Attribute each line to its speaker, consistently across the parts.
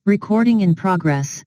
Speaker 1: Recording in progress.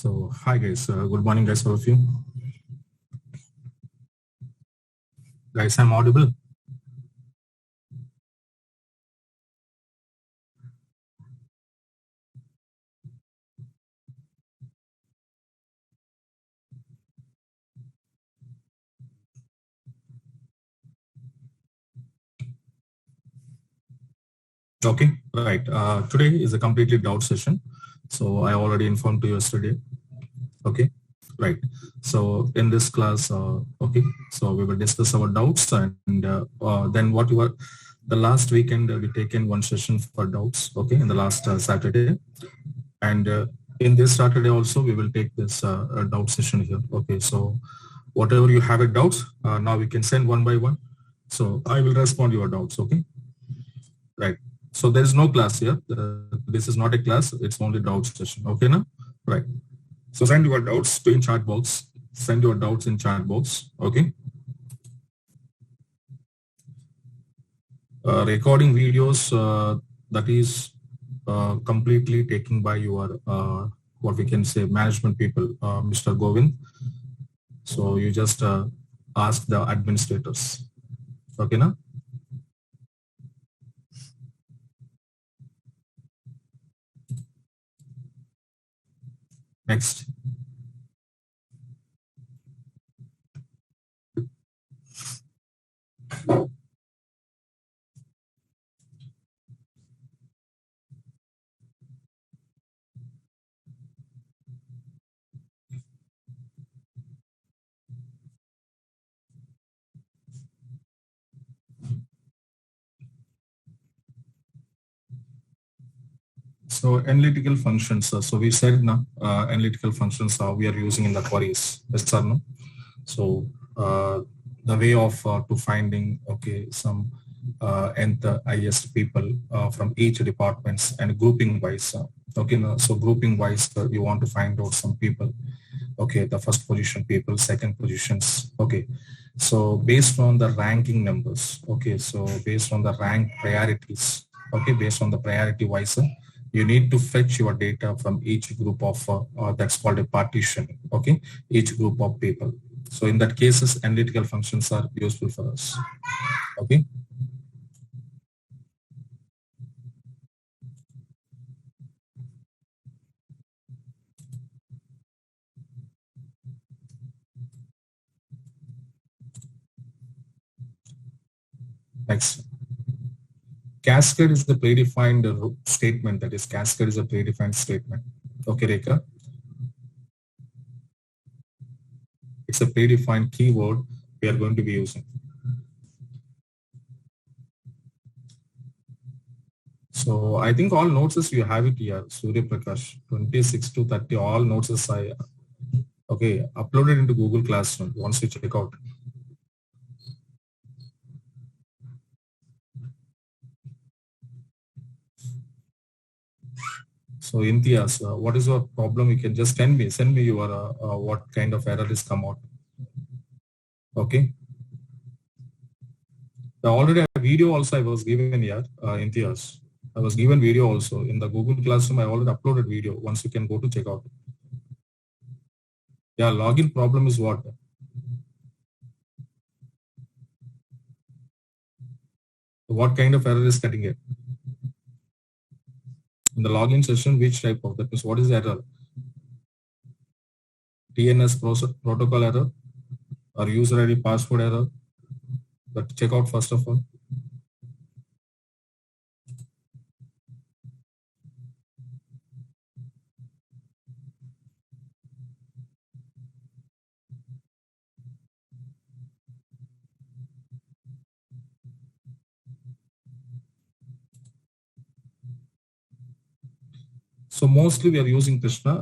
Speaker 2: So, hi guys, good morning guys, all of you. Guys, I'm audible. Okay, right. Today is a completely doubt session. So I already informed to you yesterday. Okay, right. So in this class, okay, so we will discuss our doubts and then what you were, the last weekend we taken one session for doubts, okay, in the last Saturday. And in this Saturday also, we will take this doubt session here. Okay, so whatever you have it doubts, now we can send one by one. So I will respond your doubts, okay? Right. So there is no class here. This is not a class. It's only doubt session. Okay, now? Right. So send your doubts to in chat box. Send your doubts in chat box. Okay. Recording videos that is completely taken by your what we can say management people, Mr. Govind. So you just ask the administrators. Okay, now? Next. So analytical functions. So we said now analytical functions we are using in the queries. Yes or no? So the way of to finding okay some nth highest people from each departments and grouping wise. Okay, no, so grouping wise you want to find out some people. Okay, the first position people, second positions. Okay, so based on the ranking numbers. Okay, so based on the rank priorities. Okay, based on the priority wise. You need to fetch your data from each group of that's called a partition. Okay, each group of people. So in that cases, analytical functions are useful for us. Okay. Next. Cascade is the predefined statement. That is, cascade is a predefined statement. Okay, Rekha. It's a predefined keyword we are going to be using. So I think all notes you have it here. Surya Prakash, 26 to 30, all notes I okay uploaded into Google Classroom. Once you check out. So Imtiaz, what is your problem? You can just send me your what kind of error is come out. Okay. Already a video also I was given here, Imtiaz. I was given video also in the Google Classroom. I already uploaded video. Once you can go to check out. Yeah, login problem is what? What kind of error is cutting it? In the login session, which type of that means what is the error? TNS protocol error or user ID password error? But check out first of all. So mostly we are using Krishna.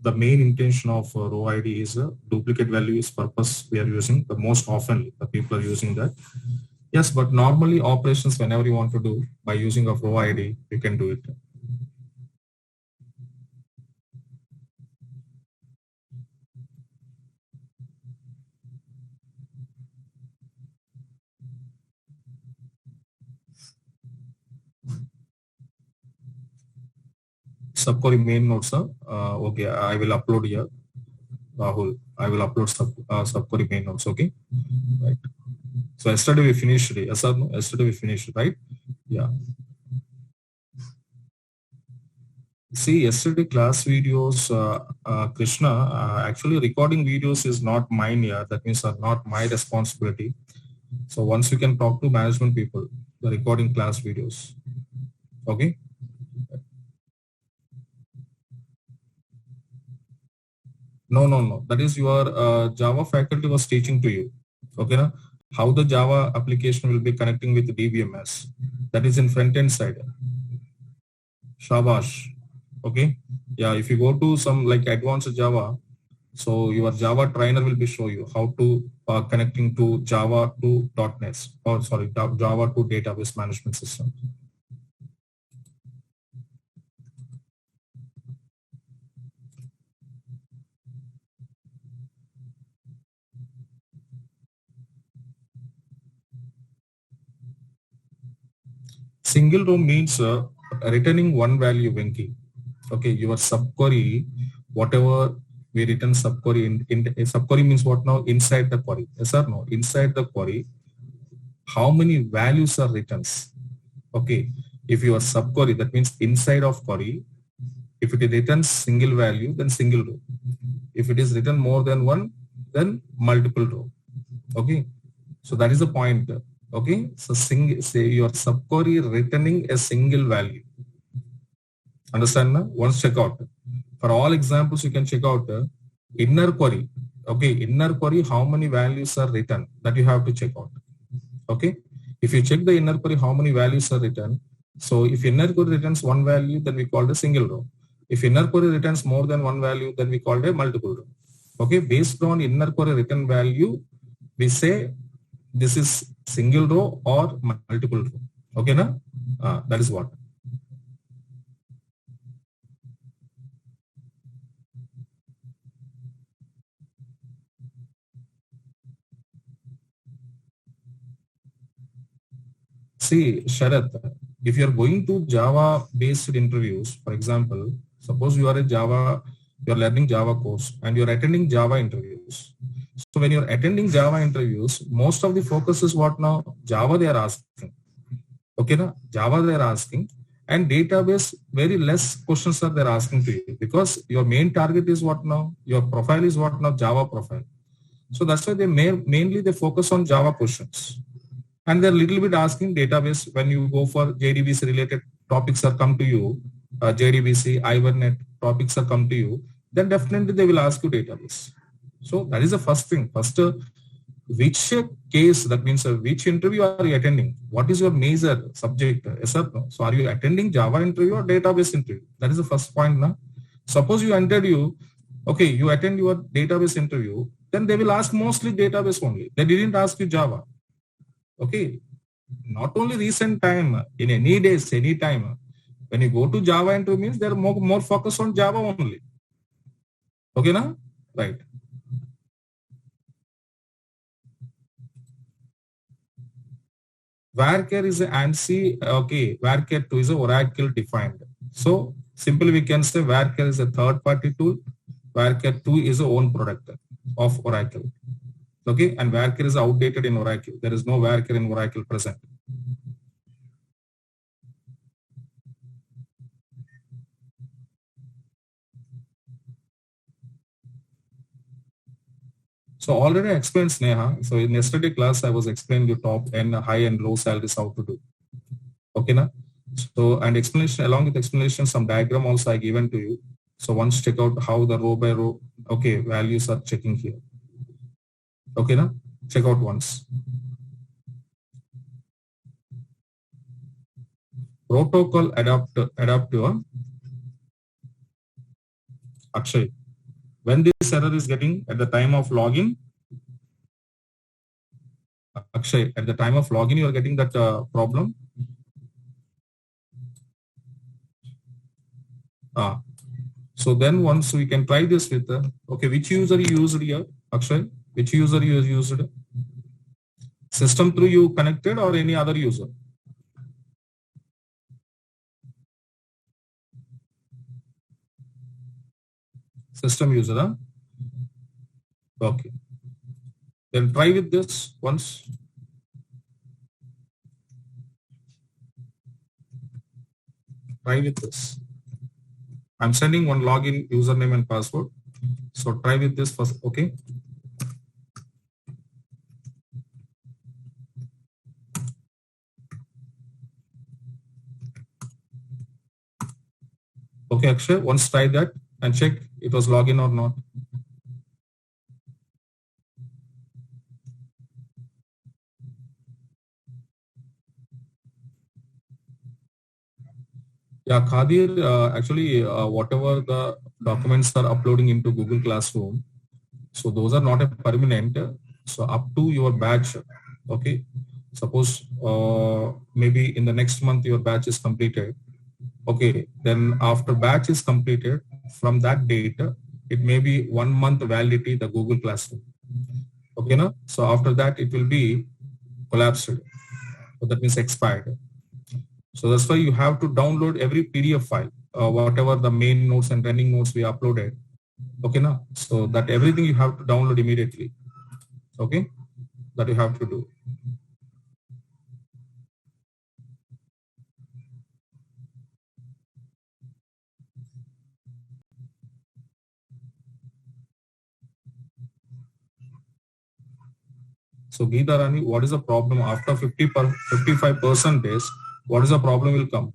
Speaker 2: The main intention of row ID is a duplicate value is purpose we are using. The most often the people are using that. Yes, but normally operations whenever you want to do by using of row ID, you can do it. subquery main node, sir. Okay, I will upload here, Rahul. I will upload subquery main nodes. Okay, right. So yesterday we finished. Yes or no? Yesterday we finished, right? Yeah. See, yesterday class videos, Krishna, actually recording videos is not mine here. That means are not my responsibility. So once you can talk to management people, the recording class videos. Okay. No. That is your Java faculty was teaching to you. Okay. Na? How the Java application will be connecting with DBMS. That is in front end side. Shabash. Okay. Yeah. If you go to some like advanced Java, so your Java trainer will be show you how to connecting to Java to .NET or sorry Java to database management system. Single row means returning one value, Venki. Okay, your subquery, whatever we return subquery in subquery means what now inside the query. Yes or no? Inside the query, how many values are returns? Okay, if your subquery, that means inside of query, if it returns single value, then single row. If it is written more than one, then multiple row. Okay, so that is the point. Okay, so say your subquery returning a single value. Understand now? Once check out. For all examples, you can check out inner query. Okay, inner query, how many values are written, that you have to check out. Okay, if you check the inner query, how many values are written. So if inner query returns one value, then we call it a single row. If inner query returns more than one value, then we call it a multiple row. Okay, based on inner query written value, we say this is single row or multiple row. Okay, na? That is what. See, Sharath, if you are going to Java-based interviews, for example, suppose you are a Java, you are learning Java course and you are attending Java interviews. So when you are attending Java interviews, most of the focus is what now? Java they are asking. Okay, na? Java they are asking, and database very less questions are they are asking to you because your main target is what now? Your profile is what now? Java profile. So that's why they mainly they focus on Java questions. And they're a little bit asking database when you go for JDBC related topics are come to you, JDBC, Ivernet topics are come to you, then definitely they will ask you database. So that is the first thing. First, which case, that means which interview are you attending? What is your major subject? Yes or no? So are you attending Java interview or database interview? That is the first point. Na? Suppose you you attend your database interview, then they will ask mostly database only. They didn't ask you Java. Okay, not only recent time, in any days, any time. When you go to Java interview means they're more focused on Java only. Okay, na? Right. Varchar is an ANSI, okay, Varchar 2 is a Oracle defined. So simply we can say Varchar is a third party tool. Varchar 2 is a own product of Oracle. Okay, and Varchar is outdated in Oracle. There is no Varchar in Oracle present. So already I explained Sneha. So in yesterday class, I was explaining the top and high and low salaries how to do. Okay, na? So and explanation along with explanation, some diagram also I given to you. So once check out how the row by row, okay, values are checking here. Okay, na? Check out once. Protocol adapter Akshay. When this error is getting at the time of login, Akshay, at the time of login, you are getting that problem. So then once we can try this with okay, which user you used here, Akshay? Which user you used? System through you connected or any other user? System user, huh? Okay. Then try with this once. Try with this. I'm sending one login username and password. So try with this first. Okay. Okay, Akshay, once try that and check it was login or not. Yeah, Khadir, actually, whatever the documents are uploading into Google Classroom, so those are not a permanent. So up to your batch, okay. Suppose maybe in the next month your batch is completed. Okay, then after batch is completed, from that date, it may be 1 month validity the Google Classroom. Okay, no? So after that it will be collapsed. So that means expired. So that's why you have to download every PDF file, whatever the main notes and running notes we uploaded. Okay, now so that everything you have to download immediately. Okay, that you have to do. So Geeta Rani, what is the problem after 55% days? What is the problem will come?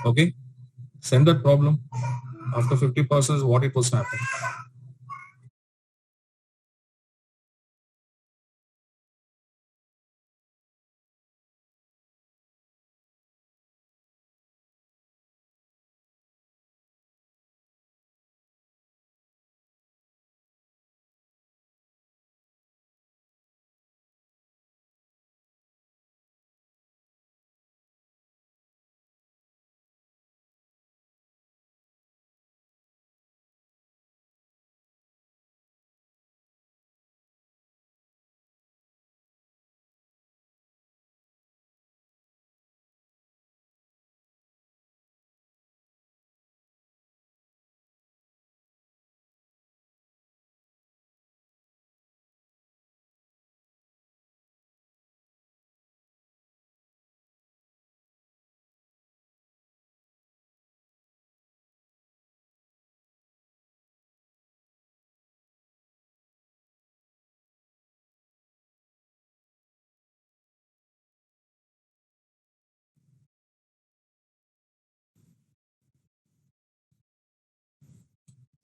Speaker 2: Okay, send that problem after 50% what it was happening.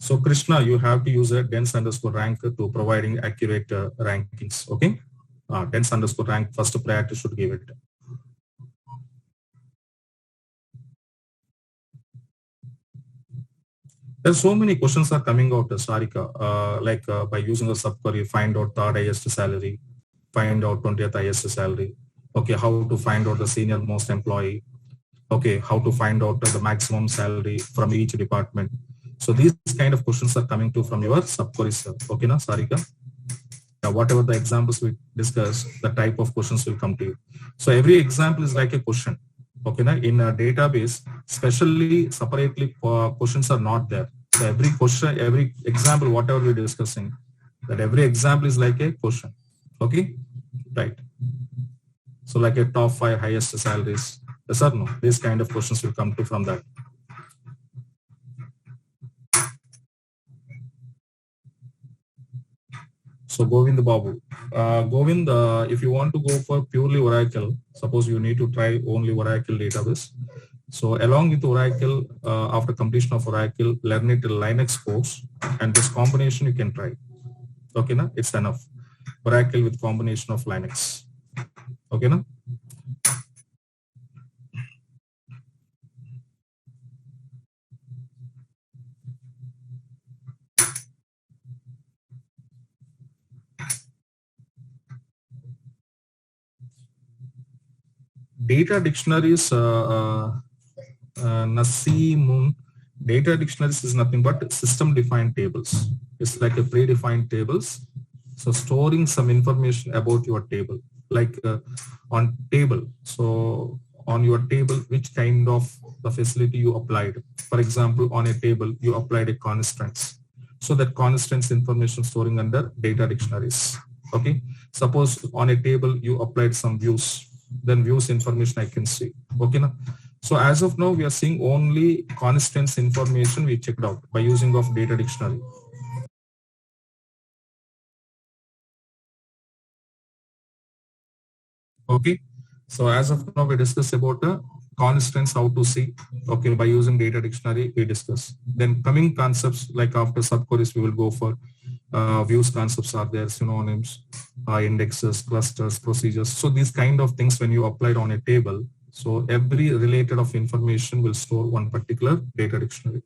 Speaker 2: So Krishna, you have to use a dense underscore rank to providing accurate rankings. Okay, dense underscore rank first priority should give it. There's so many questions are coming out, Sarika, like by using a subquery, find out third highest salary, find out 20th highest salary. Okay, how to find out the senior most employee. Okay, how to find out the maximum salary from each department. So these kind of questions are coming to from your subqueries. Okay, na, Sarika? Whatever the examples we discuss, the type of questions will come to you. So every example is like a question. Okay, na? In a database, especially separately questions are not there. So every question, every example, whatever we're discussing, that every example is like a question. Okay, right. So like a top 5 highest salaries. Yes or no? These kind of questions will come to from that. So Govind Babu, Govind, if you want to go for purely Oracle, suppose you need to try only Oracle database. So along with Oracle, after completion of Oracle, learn it Linux course, and this combination you can try. Okay, na? It's enough. Oracle with combination of Linux. Okay, na? Data dictionaries, Nasimun, data dictionaries is nothing but system defined tables. It's like a predefined tables. So storing some information about your table. like on table. So on your table, which kind of the facility you applied. For example, on a table, you applied a constants. So that constants information storing under data dictionaries. Okay. Suppose on a table, you applied some views, then views information I can see. Okay. Now, so as of now, we are seeing only constants information we checked out by using of data dictionary. Okay. So as of now, we discuss about the constants, how to see. Okay. By using data dictionary, we discuss. Then coming concepts, like after subqueries, we will go for views concepts are there, synonyms, indexes, clusters, procedures. So these kind of things, when you apply it on a table, so every related of information will store one particular data dictionary.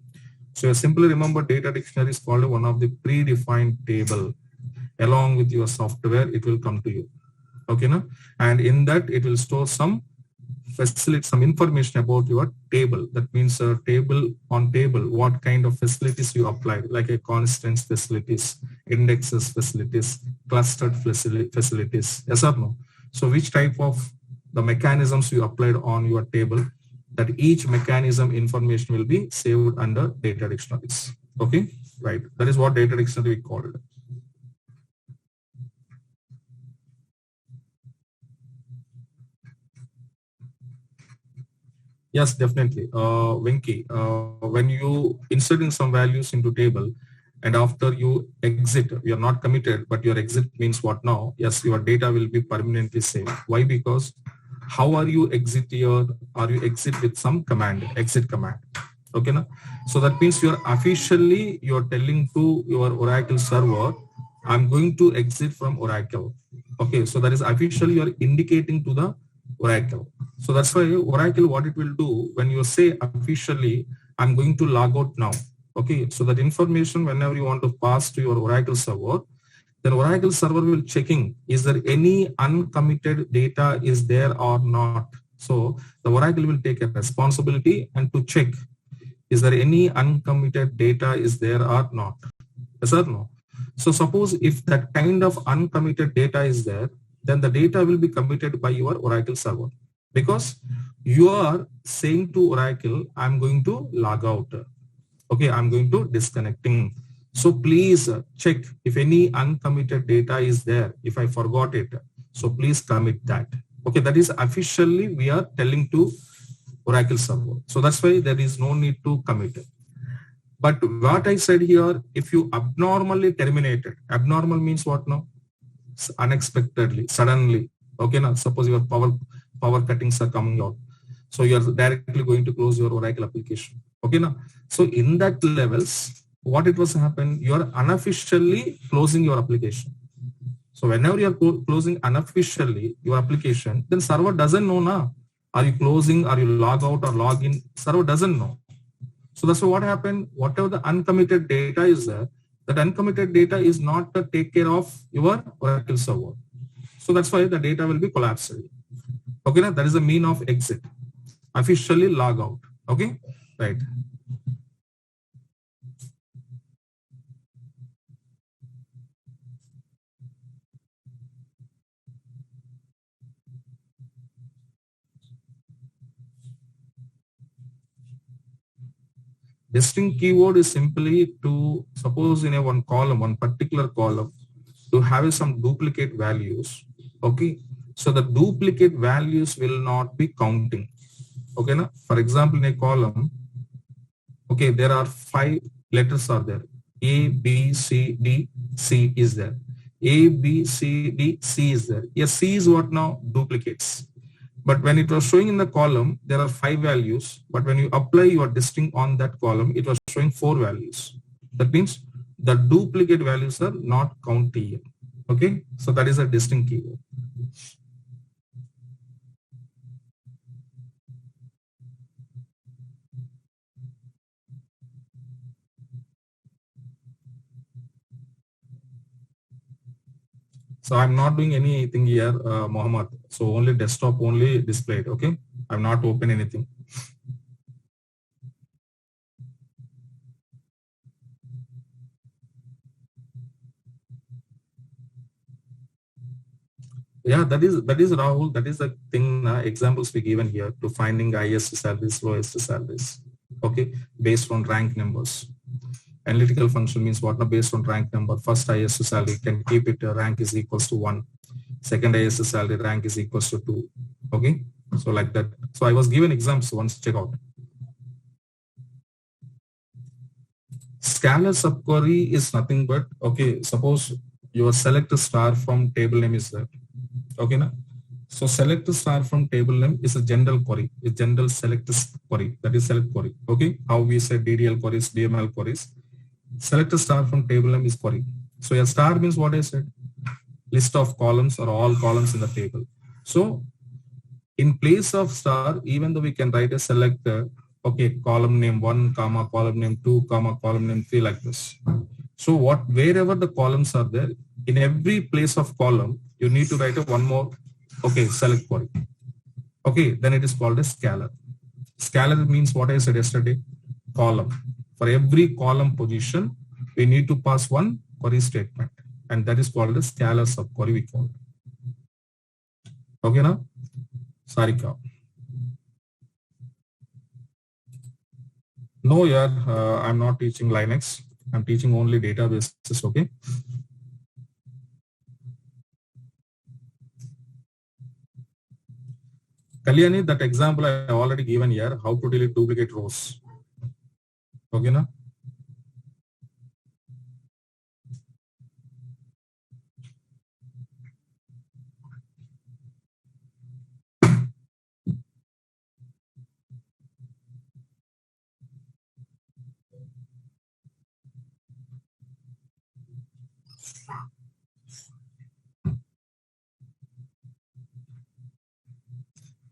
Speaker 2: So you simply remember data dictionary is called one of the predefined table. Along with your software, it will come to you. Okay, no? And in that, it will store some facilitate some information about your table. That means a table on table, what kind of facilities you applied, like a constants facilities, indexes facilities, clustered facilities. Yes or no? So which type of the mechanisms you applied on your table, that each mechanism information will be saved under data dictionaries. Okay, right. That is what data dictionary we call it. Yes, definitely. Venki, when you inserting some values into table and after you exit, you're not committed, but your exit means what now? Yes, your data will be permanently saved. Why? Because how are you exit here? Are you exit with some command, exit command? Okay, na? So that means you're telling to your Oracle server, I'm going to exit from Oracle. Okay, so that is officially you're indicating to the Oracle. So that's why Oracle, what it will do when you say officially, I'm going to log out now. Okay, so that information, whenever you want to pass to your Oracle server, then Oracle server will checking, is there any uncommitted data is there or not? So the Oracle will take a responsibility and to check, is there any uncommitted data is there or not? Yes or no? So suppose if that kind of uncommitted data is there, then the data will be committed by your Oracle server, because you are saying to Oracle, I'm going to log out. Okay, I'm going to disconnecting. So please check if any uncommitted data is there. If I forgot it, so please commit that. Okay, that is officially we are telling to Oracle server. So that's why there is no need to commit. But what I said here, if you abnormally terminated, abnormal means what now? Unexpectedly, suddenly. Okay, now suppose your power cuttings are coming out. So you are directly going to close your Oracle application. Okay, now. So in that levels, what it was happen, you are unofficially closing your application. So whenever you are closing unofficially your application, then server doesn't know now. Are you closing? Are you log out or log in? Server doesn't know. So that's what happened. Whatever the uncommitted data is there, that uncommitted data is not to take care of your Oracle server. So that's why the data will be collapsed. Okay, now that is the mean of exit. Officially log out. Okay, right. Distinct keyword is simply to suppose in a one column, one particular column, to have some duplicate values. Okay, so the duplicate values will not be counting. Okay, now for example, in a column, okay, there are 5 letters are there. A, B, C, D, C is there. A, B, C, D, C is there. Yes, C is what now? Duplicates. But when it was showing in the column, there are 5 values. But when you apply your distinct on that column, it was showing 4 values. That means the duplicate values are not counted here. Okay, so that is a distinct keyword. So I'm not doing anything here, Mohammed. So only desktop only displayed. Okay, I'm not open anything. Yeah, that is Rahul. That is the thing. Examples we given here to finding highest salaries, lowest salaries. Okay, based on rank numbers. Analytical function means what? Now based on rank number. First highest salary can keep it rank is equals to 1. Second highest salary rank is equals to 2. Okay, so like that. So I was given exams once. Check out. Scalar subquery is nothing but, okay, suppose your select star from table name is there. Okay, na? So select star from table name is a general query, a general select query, that is select query. Okay, how we said DDL queries, DML queries. Select a star from table name is query. So a star means what I said, list of columns or all columns in the table. So in place of star, even though we can write a select, okay, column name 1, comma, column name 2, comma, column name 3, like this. So wherever the columns are there, in every place of column, you need to write a one more, okay, select query. Okay, then it is called a scalar. Scalar means what I said yesterday, column. For every column position, we need to pass one query statement, and that is called a scalar subquery we call. Okay, now, Sarika. No, yeah, I'm not teaching Linux. I'm teaching only databases. Okay. Kalyani, that example I already given here, how to delete duplicate rows. Okay, na?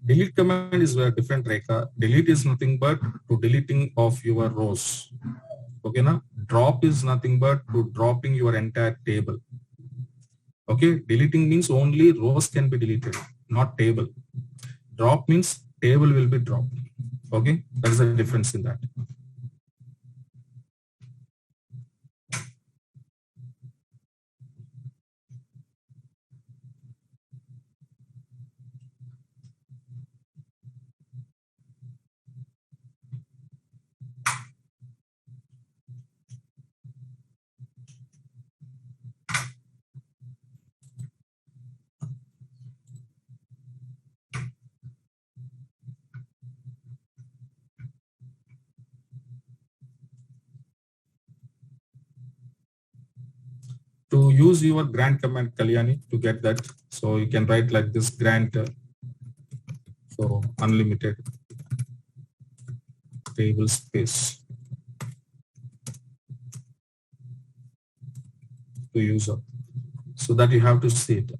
Speaker 2: Delete command is a different, Rekha. Delete is nothing but to deleting of your rows. Okay, na? Drop is nothing but to dropping your entire table. Okay, deleting means only rows can be deleted, not table. Drop means table will be dropped. Okay, that is the difference in that. To use your grant command, Kalyani, to get that, so you can write like this grant, so unlimited table space to user, so that you have to see it.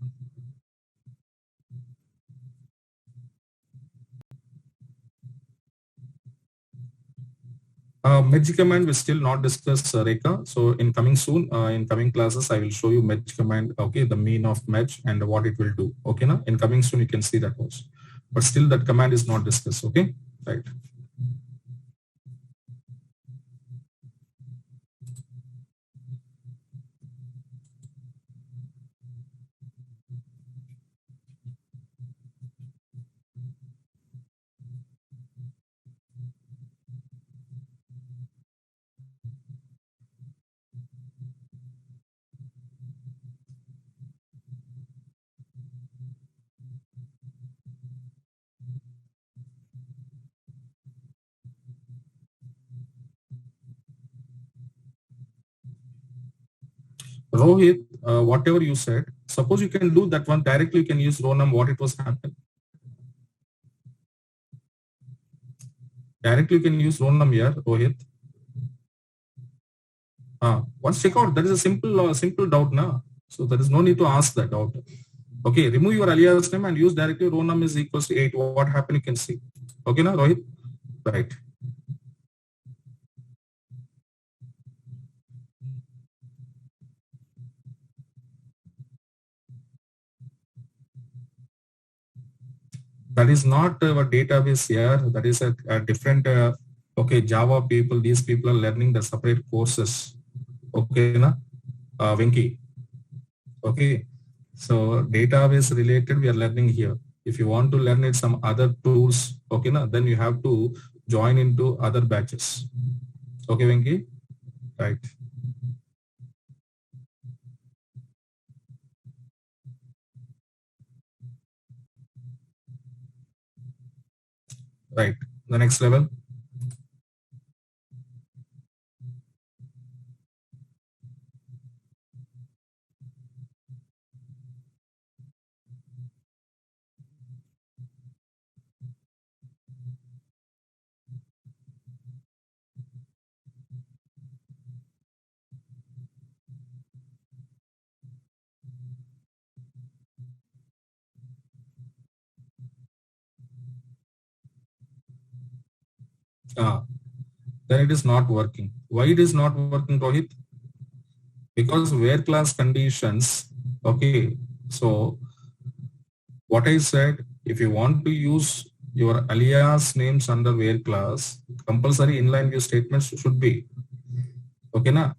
Speaker 2: Merge command we still not discuss, Rekha. So in coming soon, in coming classes, I will show you merge command. Okay, the mean of merge and what it will do. Okay, now in coming soon you can see that also. But still that command is not discussed. Okay, right. Rohit, whatever you said, suppose you can do that one directly, you can use row num, what it was happened. Directly you can use row num here, Rohit. Once check out, that is a simple doubt now. So there is no need to ask that doubt. Okay, remove your alias name and use directly row num is equals to 8. What happened you can see. Okay, now Rohit? Right. That is not our database here. That is a different, okay, Java people, these people are learning the separate courses. Okay, na? Venki. Okay. So database related, we are learning here. If you want to learn it some other tools, okay, na, then you have to join into other batches. Okay, Venki? Right. Right. The next level. Ah, then it is not working. Why it is not working, Rohit? Because where class conditions, okay, so what I said, if you want to use your alias names under where class, compulsory inline view statements should be, okay, na?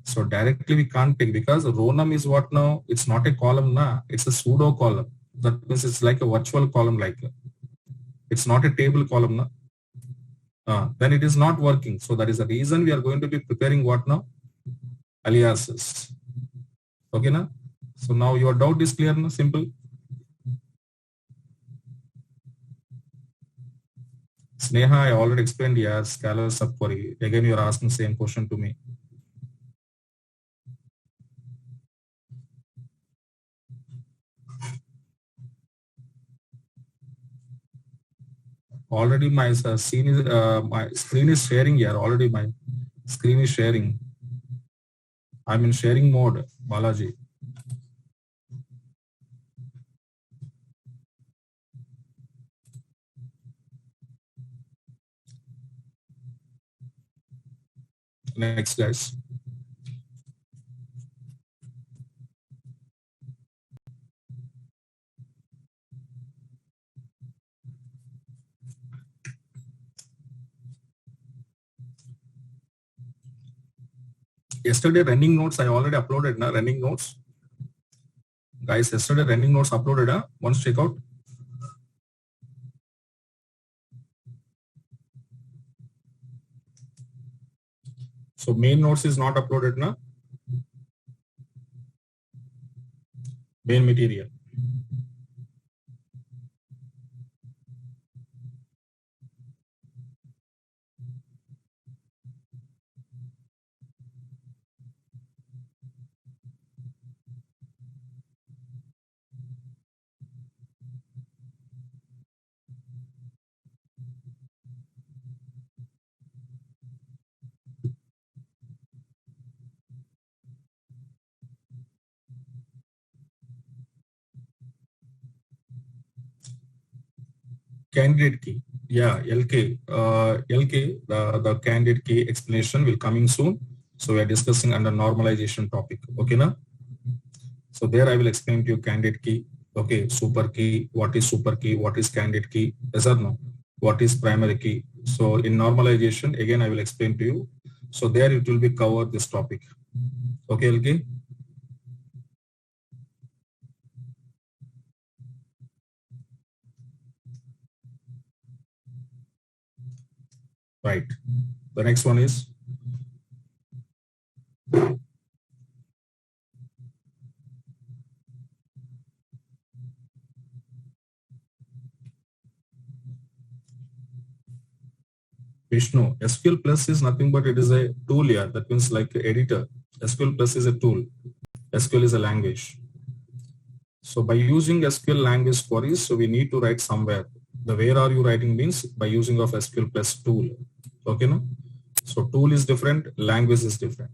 Speaker 2: So directly we can't take because row num is what now? It's not a column, na? It's a pseudo column. That means it's like a virtual column, like it's not a table column, na? Then it is not working. So that is the reason we are going to be preparing what now? Aliases. Okay, na? So now your doubt is clear, na? Simple. Sneha, I already explained here, scalar subquery. Again, you are asking same question to me. Already my screen is sharing here. Already my screen is sharing. I'm in sharing mode, Balaji. Next, guys. Yesterday running notes I already uploaded. Na running notes, guys. Yesterday running notes uploaded. Once check out. So main notes is not uploaded. Na main material. Candidate key. Yeah, LK. LK. The candidate key explanation will coming soon. So we are discussing under normalization topic. Okay, na? So there I will explain to you candidate key. Okay, super key. What is super key? What is candidate key? Yes or no? What is primary key? So in normalization, again I will explain to you. So there it will be covered this topic. Okay, LK? Right. The next one is Vishnu. SQL Plus is nothing but it is a tool here. That means like editor. SQL Plus is a tool. SQL is a language. So by using SQL language queries, so we need to write somewhere. The where are you writing means by using of SQL Plus tool. Okay, no? So tool is different, language is different.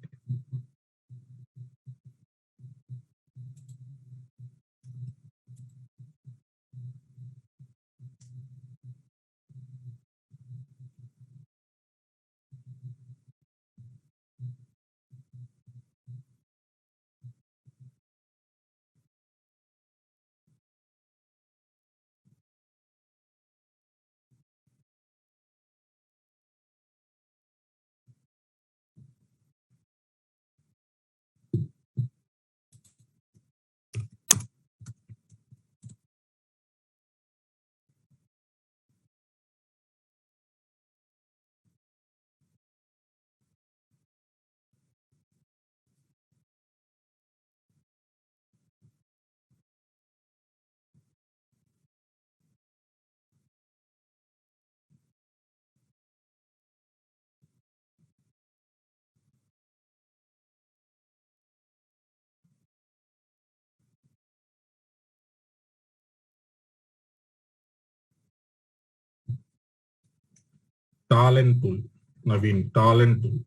Speaker 2: talent tool. Naveen, talent tool.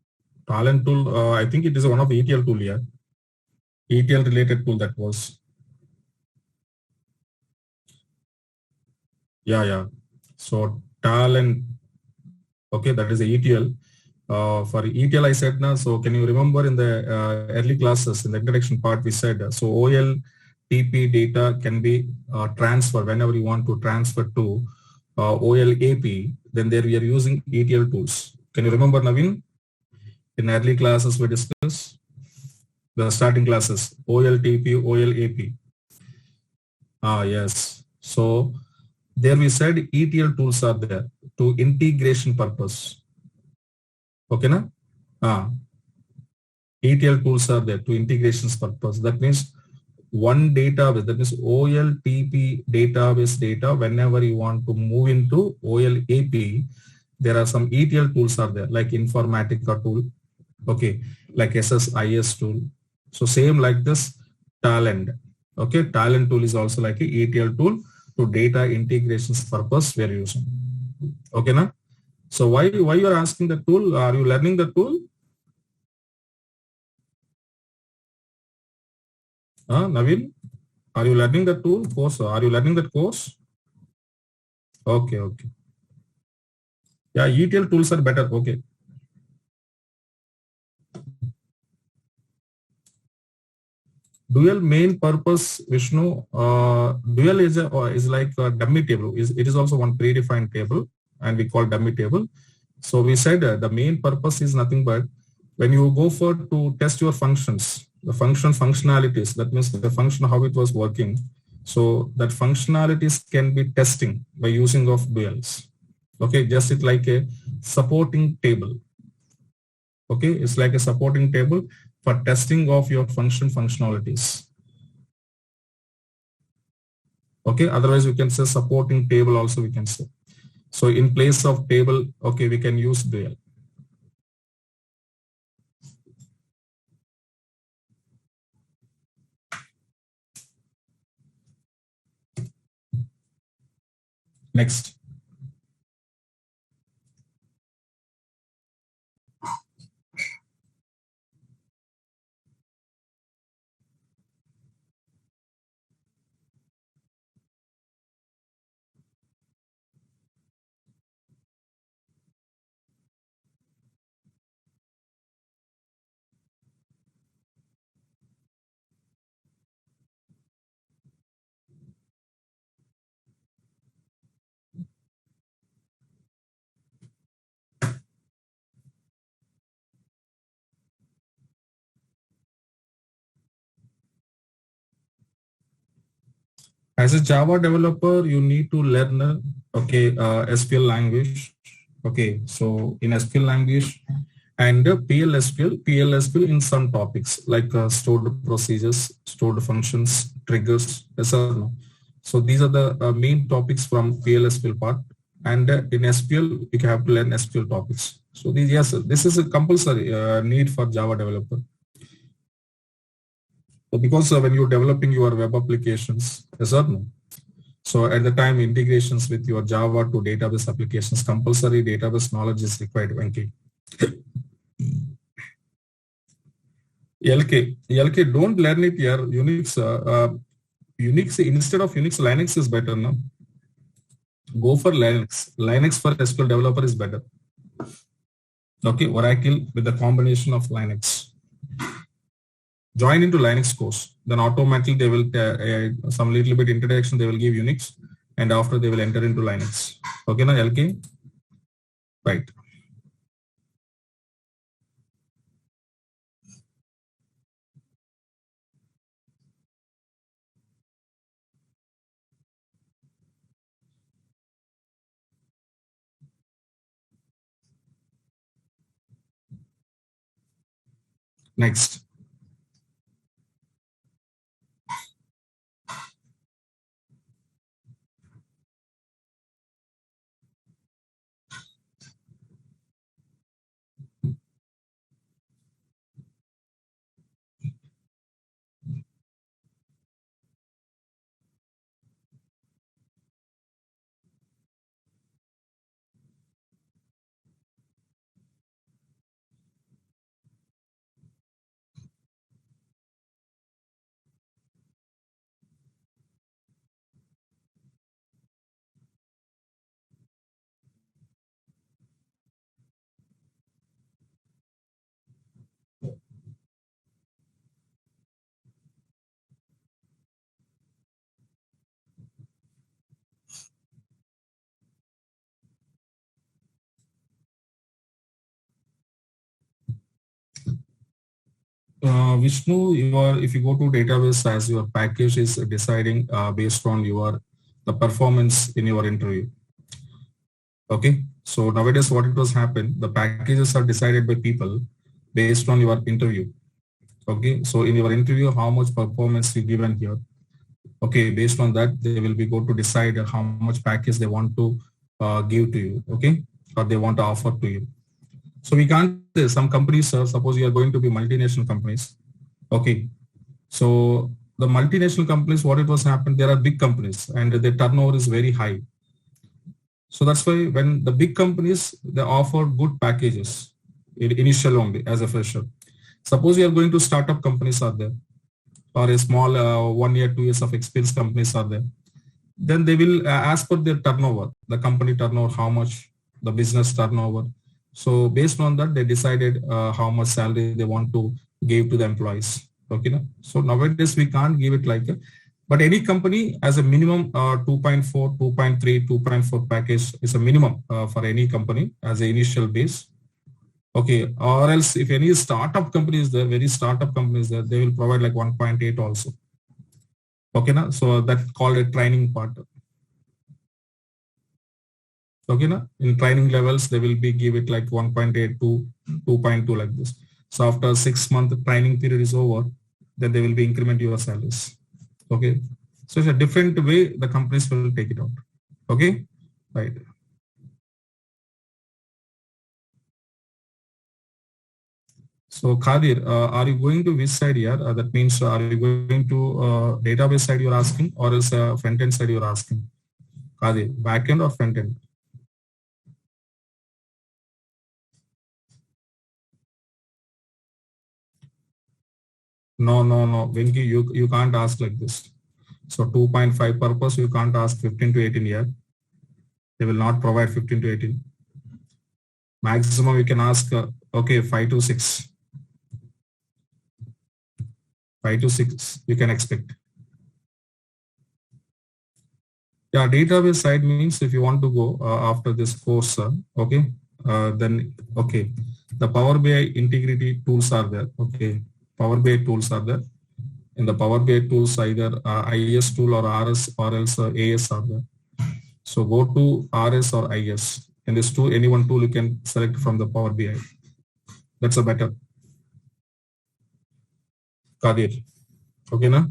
Speaker 2: Talent tool, I think it is one of the ETL tool here. ETL related tool that was. Yeah. So talent, okay, that is a ETL. For ETL, I said now, so can you remember in the early classes, in the introduction part, we said, so OLTP data can be transferred whenever you want to transfer to OLAP, then there we are using ETL tools. Can you remember, Naveen? In early classes, we discussed the starting classes, OLTP, OLAP. Yes. So there we said ETL tools are there to integration purpose. Okay, na? ETL tools are there to integrations purpose. That means one database, that means OLTP database data, whenever you want to move into OLAP, there are some ETL tools are there, like Informatica tool, okay, like SSIS tool. So same like this Talent, okay, Talent tool is also like a ETL tool to data integrations purpose we are using. Okay, na? So why you are asking the tool? Are you learning the tool? Naveen, are you learning the tool course? Are you learning that course? Okay. Yeah, ETL tools are better. Okay. Dual main purpose, Vishnu. Dual is like a dummy table. It is also one predefined table, and we call dummy table. So we said the main purpose is nothing but when you go for to test your functions, the functionalities. That means the function how it was working. So that functionalities can be testing by using of duals. Okay, just it like a supporting table. Okay, it's like a supporting table for testing of your functionalities. Okay, otherwise we can say supporting table also we can say. So in place of table, okay, we can use dual. Next. As a Java developer, you need to learn SQL language. Okay, so in SQL language and PLSQL in some topics like stored procedures, stored functions, triggers, yes or no. So these are the main topics from PLSQL part. And in SQL, you have to learn SQL topics. So this is a compulsory need for Java developer. So because when you're developing your web applications, yes or no. So at the time integrations with your Java to database applications, compulsory database knowledge is required, Venki. LK, don't learn it here. Unix instead of Unix, Linux is better, no? Go for Linux. Linux for SQL developer is better. Okay, Oracle with the combination of Linux. Join into Linux course. Then automatically they will some little bit introduction. They will give Unix, and after they will enter into Linux. Okay, na LK. Right. Next. Vishnu, if you go to database as your package is deciding based on the performance in your interview. Okay, so nowadays what it was happened, the packages are decided by people based on your interview. Okay, so in your interview, how much performance you given here. Okay, based on that, they will be go to decide how much package they want to give to you. Okay, or they want to offer to you. So we can't say some companies, suppose you are going to be multinational companies. Okay, so the multinational companies, what it was happened, there are big companies and their turnover is very high. So that's why when the big companies, they offer good packages initial only as a fresher. Suppose you are going to startup companies are there, or a small 1 year, 2 years of experience companies are there. Then they will as per their turnover, the company turnover, how much the business turnover. So based on that, they decided how much salary they want to give to the employees. Okay, no? So nowadays we can't give it like but any company as a minimum 2.4, 2.3, 2.4 package is a minimum for any company as an initial base. Okay, or else if any startup company is there, very startup companies there, they will provide like 1.8 also. Okay, na? So that's called a training part. Okay, na? In training levels, they will be give it like 1.8 to 2.2 like this. So after 6 month training period is over, then they will be increment your salaries. Okay, so it's a different way the companies will take it out. Okay, right. So Khadir, are you going to which side here? That means are you going to database side you're asking, or is front end side you're asking? Khadir, back end or front end? No. Venki, you can't ask like this. So 2.5 purpose, you can't ask 15 to 18 here. They will not provide 15 to 18. Maximum you can ask, okay, 5 to 6. 5 to 6 you can expect. Yeah, database side means if you want to go after this course, okay, then okay, the Power BI integrity tools are there. Okay, Power BI tools are there. In the Power BI tools, either IS tool or RS or else AS are there. So go to RS or IS. In this tool, any one tool you can select from the Power BI. That's a better. Kadir. Okay, na?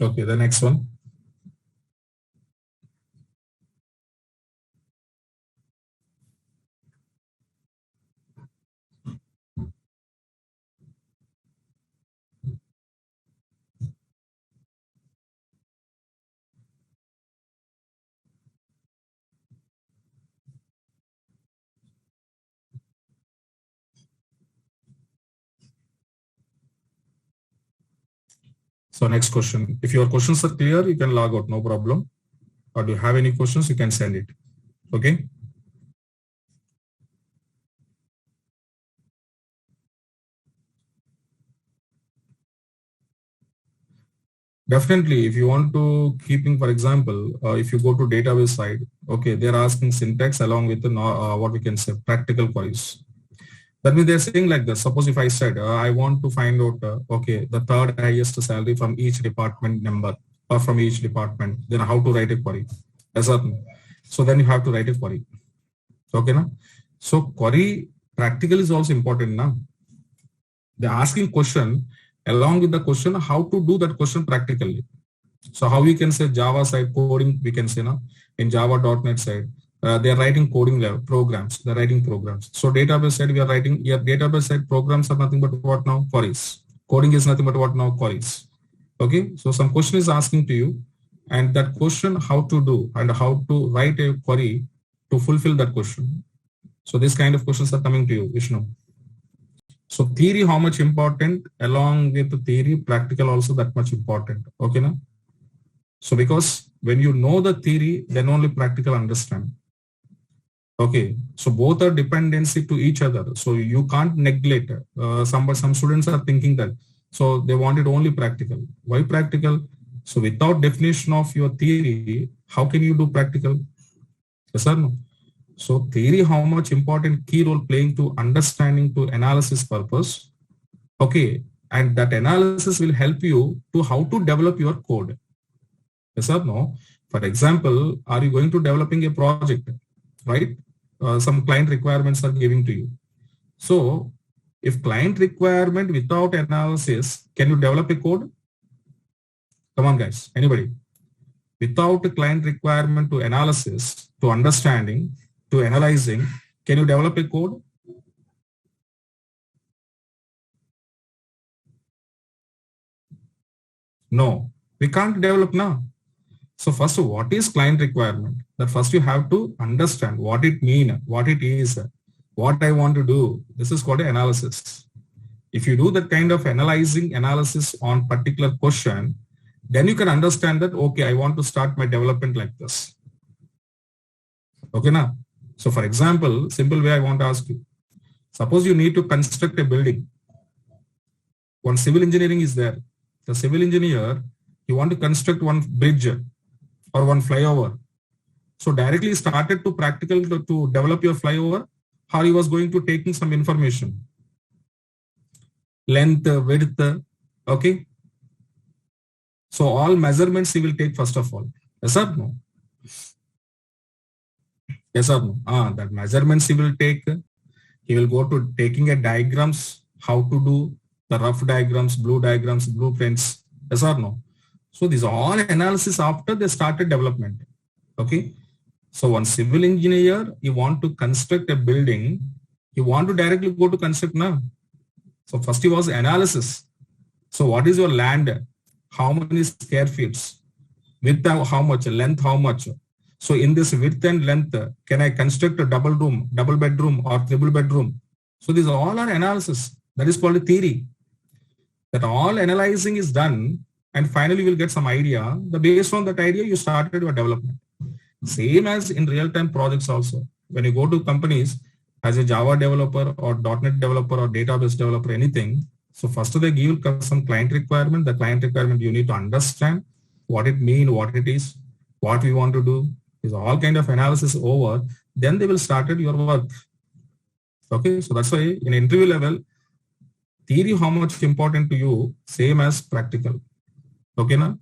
Speaker 2: Okay, the next one. So next question. If your questions are clear, you can log out, no problem. Or do you have any questions, you can send it. Okay. Definitely, if you want to keeping, for example, if you go to database side, okay, they're asking syntax along with the what we can say practical queries. That means they're saying like this. Suppose if I said I want to find out, okay, the third highest salary from each department number or from each department, then how to write a query? Yes or no? So then you have to write a query. Okay, na? So query practical is also important now. They're asking question along with the question how to do that question practically. So how we can say Java side coding, we can say now in Java.NET side, they are writing coding level programs. They're writing programs. So database side we are writing. Yeah, database side programs are nothing but what now queries. Coding is nothing but what now queries. Okay. So some question is asking to you, and that question how to do and how to write a query to fulfill that question. So this kind of questions are coming to you, Vishnu. So theory how much important, along with the theory, practical also that much important. Okay, now. So because when you know the theory, then only practical understand. Okay, so both are dependency to each other. So you can't neglect. Some students are thinking that, so they want it only practical. Why practical? So without definition of your theory, how can you do practical? Yes or no? So theory, how much important key role playing to understanding to analysis purpose. Okay, and that analysis will help you to how to develop your code. Yes or no? For example, are you going to developing a project, right? Some client requirements are giving to you. So if client requirement without analysis, can you develop a code? Come on guys, anybody? Without a client requirement to analysis, to understanding, to analyzing, can you develop a code? No, we can't develop now. So first, what is client requirement? That first you have to understand what it mean, what it is, what I want to do. This is called analysis. If you do that kind of analyzing analysis on particular question, then you can understand that, okay, I want to start my development like this. Okay, now. So for example, simple way I want to ask you, suppose you need to construct a building. One civil engineering is there. The civil engineer, you want to construct one bridge or one flyover. So directly started to practical to develop your flyover, or he was going to taking some information, length, width, okay. So all measurements he will take first of all. Yes or no? Yes or no? That measurements he will take. He will go to taking a diagrams, how to do the rough diagrams, blueprints. Yes or no? So these are all analysis after they started development. Okay. So one civil engineer, you want to construct a building, you want to directly go to construct now. So first he was analysis. So what is your land? How many square feet? Width how much? Length how much? So in this width and length, can I construct a double room, double bedroom or triple bedroom? So these all are analysis. That is called a theory. That all analyzing is done and finally you will get some idea. The based on that idea, you started your development. Same as in real-time projects also. When you go to companies as a Java developer or .NET developer or database developer, anything. So first they give some client requirement. The client requirement you need to understand what it means, what it is, what we want to do. Is all kind of analysis over. Then they will start your work. Okay, so that's why in interview level, theory how much important to you, same as practical. Okay, na?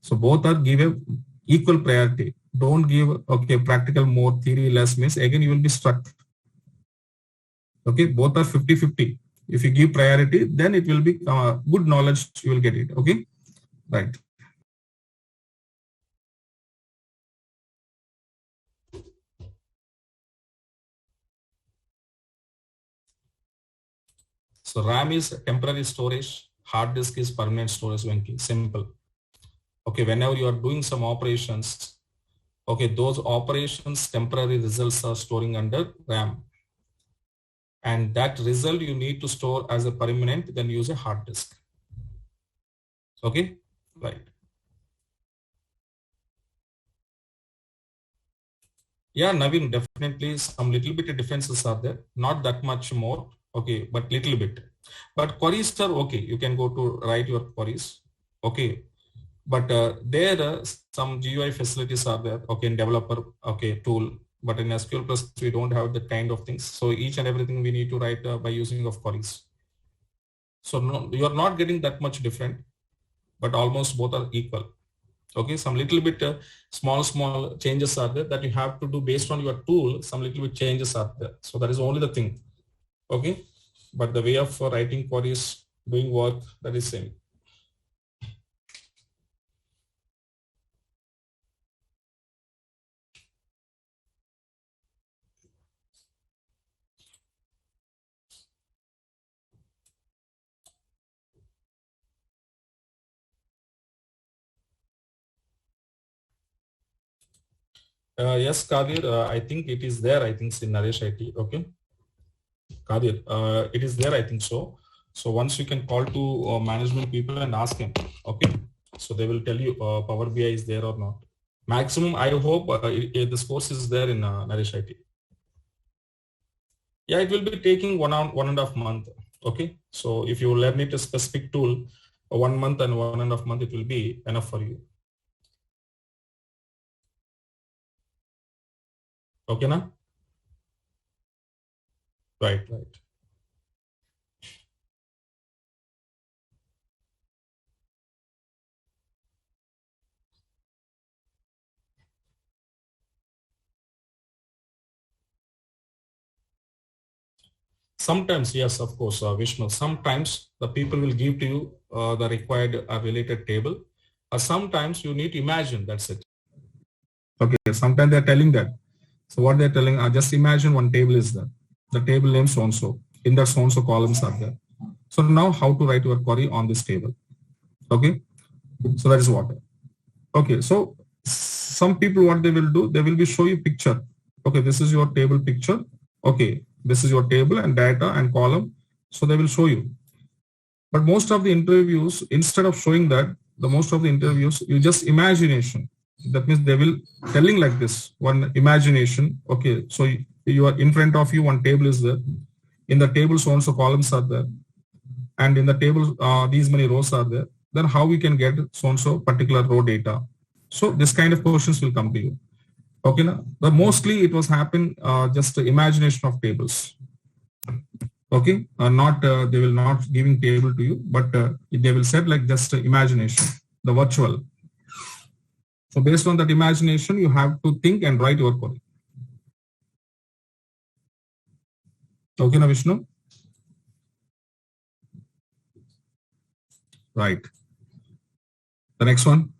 Speaker 2: So both are given equal priority. Don't give, okay, practical more, theory less means again you will be stuck. Okay, both are 50-50. If you give priority, then it will be good knowledge, you will get it. Okay, right. So RAM is temporary storage, hard disk is permanent storage. Simple. Okay, whenever you are doing some operations, okay, those operations temporary results are storing under RAM. And that result you need to store as a permanent, then use a hard disk. Okay, right. Yeah, Naveen, definitely some little bit of differences are there. Not that much more. Okay, but little bit. But queries are okay. You can go to write your queries. Okay. But there some GUI facilities are there. Okay, in developer, okay, tool. But in SQL Plus, we don't have that kind of things. So each and everything we need to write by using of queries. So no, you are not getting that much different, but almost both are equal. Okay, some little bit small changes are there that you have to do based on your tool. Some little bit changes are there. So that is only the thing. Okay, but the way of writing queries, doing work, that is same. Yes, Kadir, I think it is there. I think it's in Naresh IT. Okay. Kadir, it is there, I think so. So once you can call to management people and ask him, okay. So they will tell you Power BI is there or not. Maximum, I hope this course is there in Naresh IT. Yeah, it will be taking 1.5 month. Okay. So if you learn it a specific tool, 1 month and 1.5 month, it will be enough for you. Okay, now? Right, right. Sometimes, yes, of course, Vishnu. Sometimes the people will give to you the required related table. Sometimes you need to imagine, that's it. Okay, sometimes they're telling that. So what they're telling, just imagine one table is there. The table name so-and-so. In that so-and-so columns are there. So now how to write your query on this table? Okay, so that is what. Okay, so some people what they will do, they will be show you picture. Okay, this is your table picture. Okay, this is your table and data and column. So they will show you. But most of the interviews, instead of showing that, the most of the interviews, you just imagination. That means they will telling like this, one imagination. Okay, so you are in front of you, one table is there. In the table, so and so columns are there. And in the table, these many rows are there. Then how we can get so and so particular row data? So this kind of questions will come to you. Okay, now, but mostly it was happen just the imagination of tables. Okay, not they will not giving table to you, but they will set like just imagination, the virtual. So based on that imagination, you have to think and write your query. Okay, now Vishnu. Right. The next one.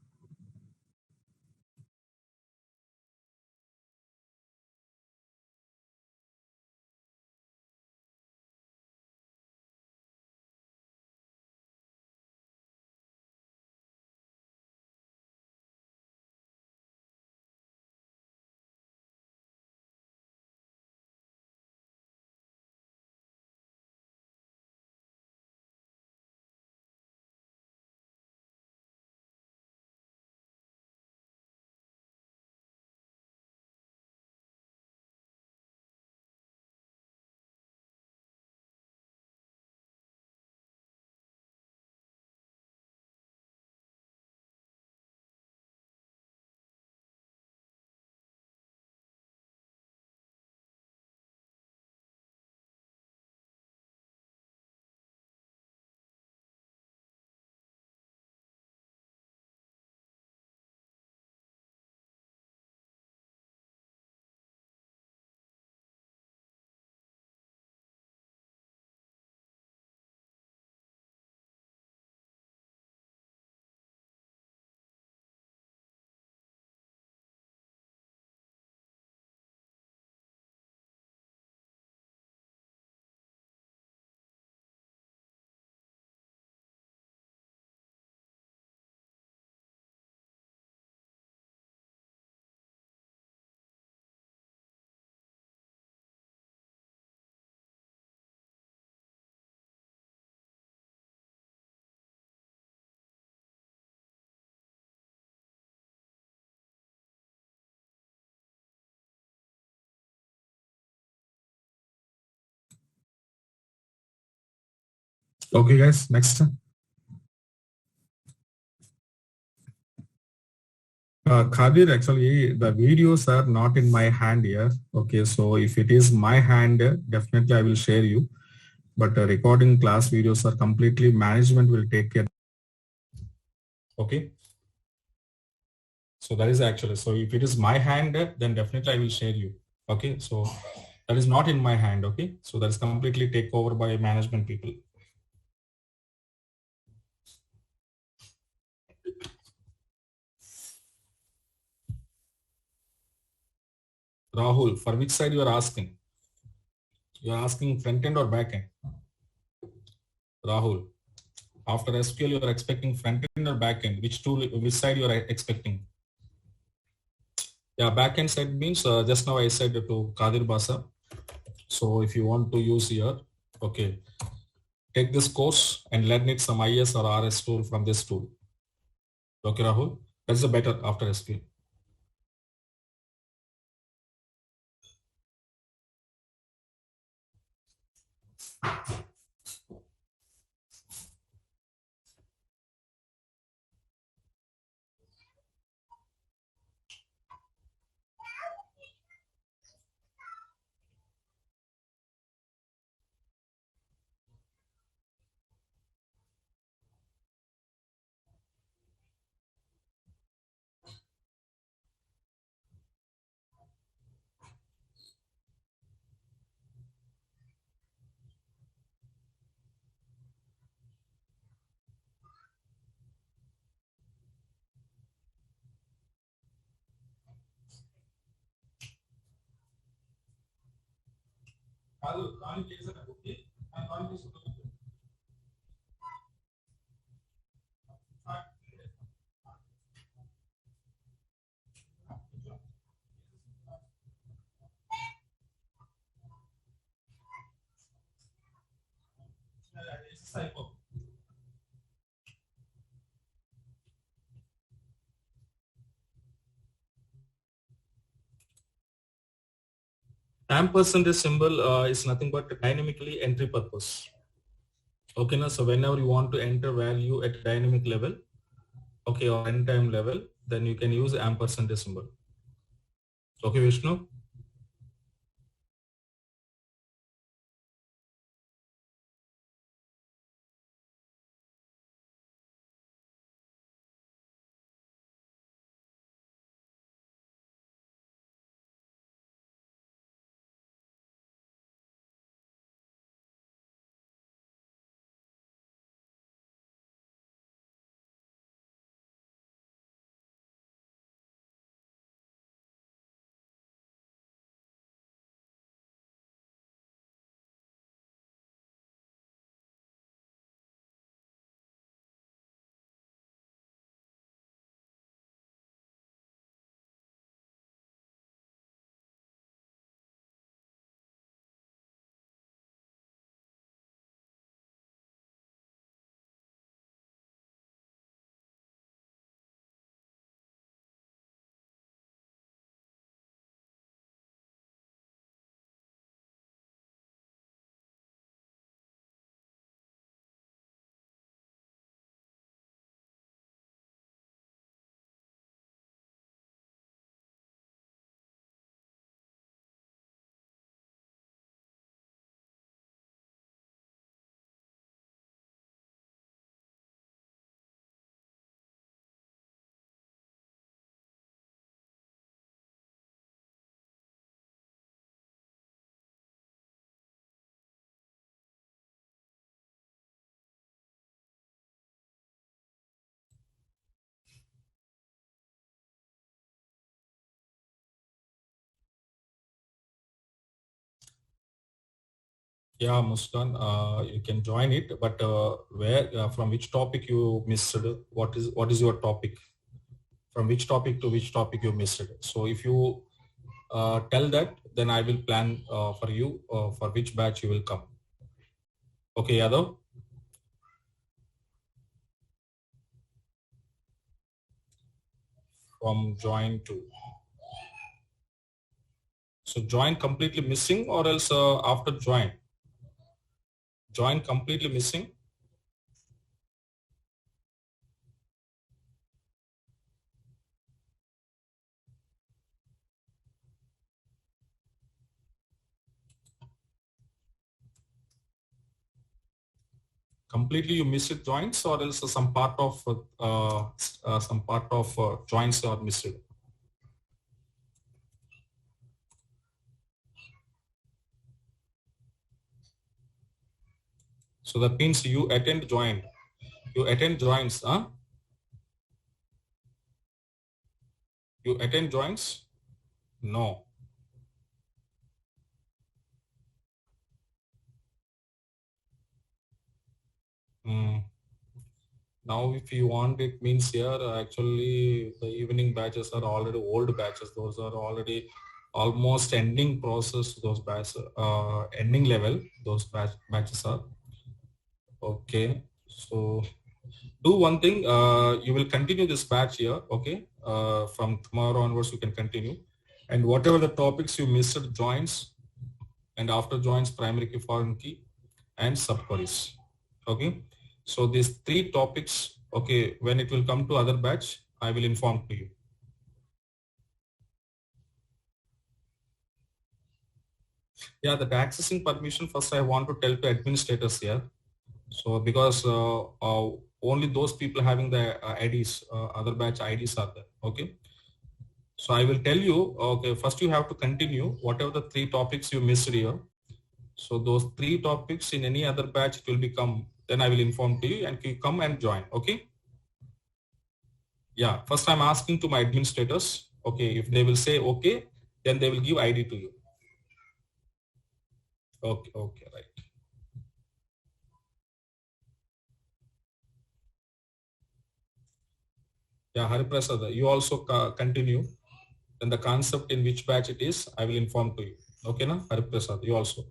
Speaker 2: Okay, guys. Next. Khadir, actually, the videos are not in my hand here. Okay, so if it is my hand, definitely I will share you. But recording class videos are completely management will take care. Okay. So that is actually, so if it is my hand, then definitely I will share you. Okay. So that is not in my hand. Okay. So that is completely take over by management people. Rahul, for which side you are asking? You are asking front end or back end? Rahul, after SQL, you are expecting front end or back end? Which tool, which side you are expecting? Yeah, back end side means just now I said to Kadir Basa. So if you want to use here, okay, take this course and learn it some IS or RS tool from this tool. Okay, Rahul, that's the better after SQL. Ampersand symbol is nothing but dynamically entry purpose. Okay, now so whenever you want to enter value at dynamic level, okay, or runtime level, then you can use ampersand symbol. Okay, Vishnu. Yeah, Muskan, you can join it, but where from which topic you missed? What is your topic? From which topic to which topic you missed? So if you tell that, then I will plan for you for which batch you will come. Okay, Yadav. From join to. So join completely missing, or else after join? Join completely missing. Completely you miss it joints, or else some part of joints are missed. So that means you attend joint. You attend joints, huh? You attend joints? No. Mm. Now, if you want, it means here actually the evening batches are already old batches. Those are already almost ending process. Those batches, ending level. Those batches are okay. So do one thing. You will continue this batch here. Okay. From tomorrow onwards, you can continue. And whatever the topics you missed, joins, and after joins, primary key, foreign key. and subqueries. Okay. So these three topics, okay, when it will come to other batch, I will inform to you. Yeah, that accessing permission, first I want to tell to administrators here. So because only those people having the IDs, other batch IDs are there. Okay. So I will tell you, okay, first you have to continue whatever the three topics you missed here. So those three topics in any other batch it will become, then I will inform to you and you come and join. Okay. Yeah. First I'm asking to my administrators. Okay. If they will say okay, then they will give ID to you. Okay. Okay. Right. Yeah. Hariprasad, you also continue. Then the concept in which batch it is, I will inform to you. Okay. Na? Hariprasad, you also.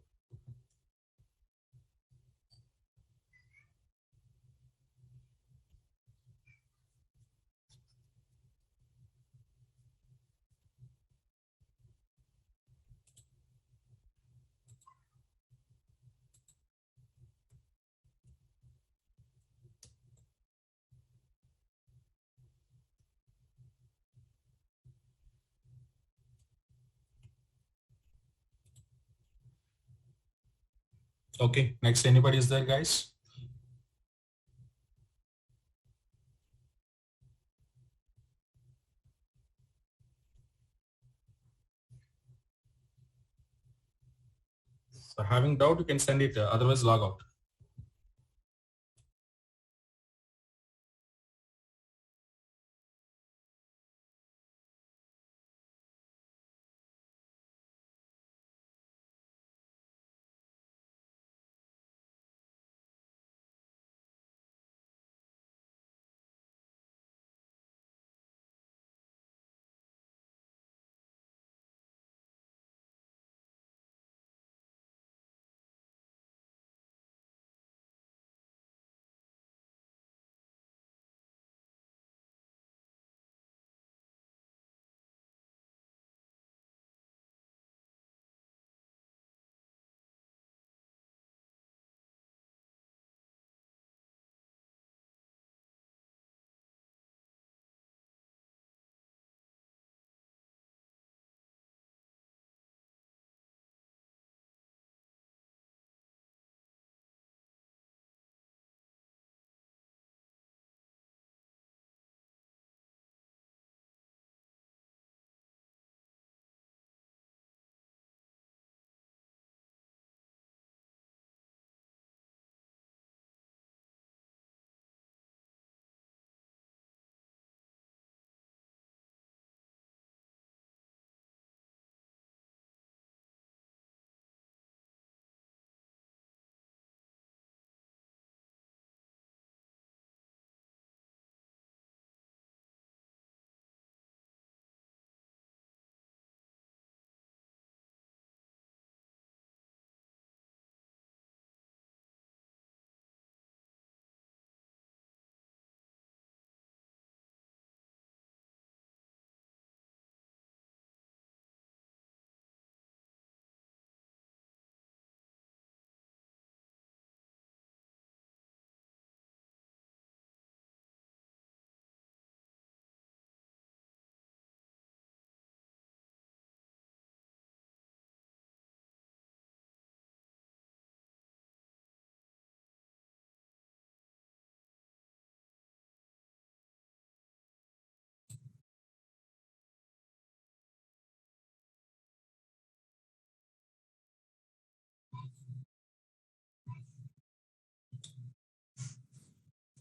Speaker 2: Okay. Next, anybody is there, guys? So having doubt, you can send it. Otherwise, log out.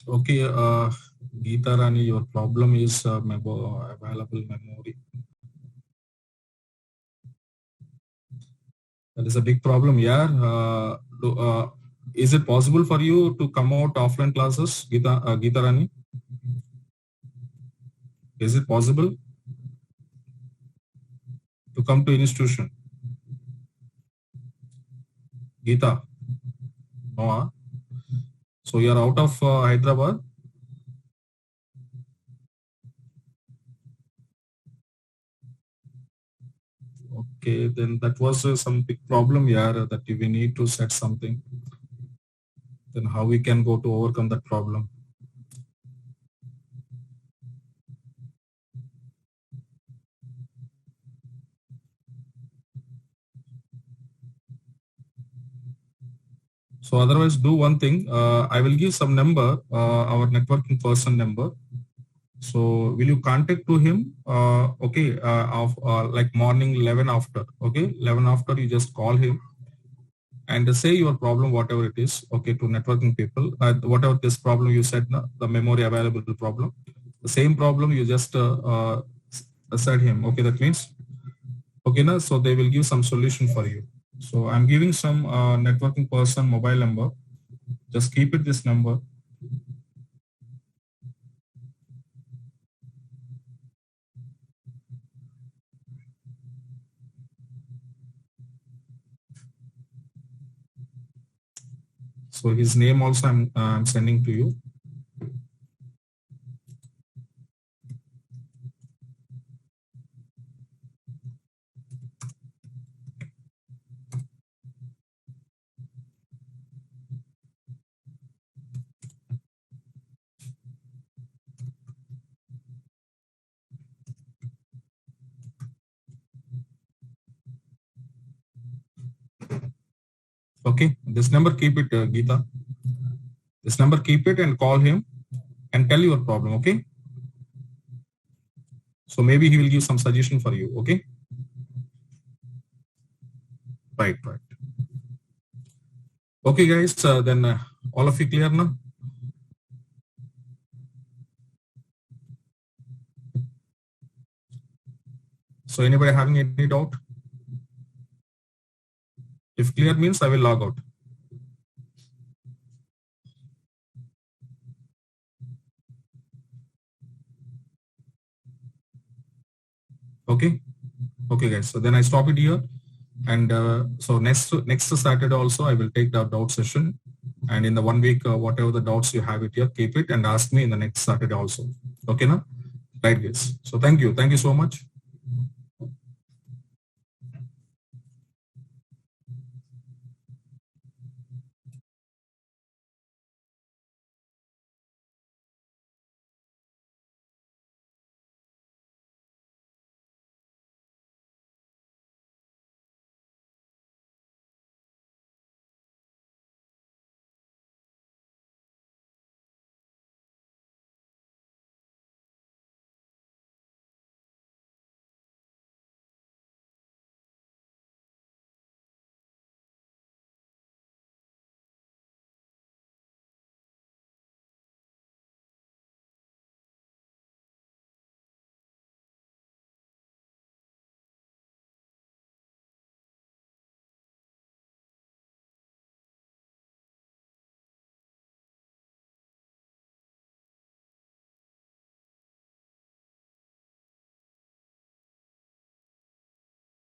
Speaker 2: Okay, Geeta Rani, your problem is available memory. That is a big problem, yeah. Is it possible for you to come out offline classes, Geeta Rani? Is it possible to come to institution? Geeta, no, so you are out of Hyderabad? Okay, then that was some big problem, yeah, that we need to set something. then how we can go to overcome that problem. So otherwise, do one thing. I will give some number, our networking person number. So will you contact to him? Okay, of like morning 11 after. Okay, 11 after, you just call him and say your problem, whatever it is. Okay, to networking people, whatever this problem you said, the memory available problem, the same problem you just said him. Okay, that means okay, na, so they will give some solution for you. So I'm giving some networking person mobile number. Just keep it this number. So his name also I'm sending to you. Okay, this number keep it, Geeta. This number keep it and call him and tell your problem. Okay. So maybe he will give some suggestion for you. Okay. Right. Okay, guys. Then all of you clear now? So anybody having any doubt? If clear means I will log out. Okay. Okay, guys. So then I stop it here. And so next Saturday also I will take the doubt session. And in the 1 week, whatever the doubts you have it here, keep it and ask me in the next Saturday also. Okay, na? Right, guys. So thank you. Thank you so much.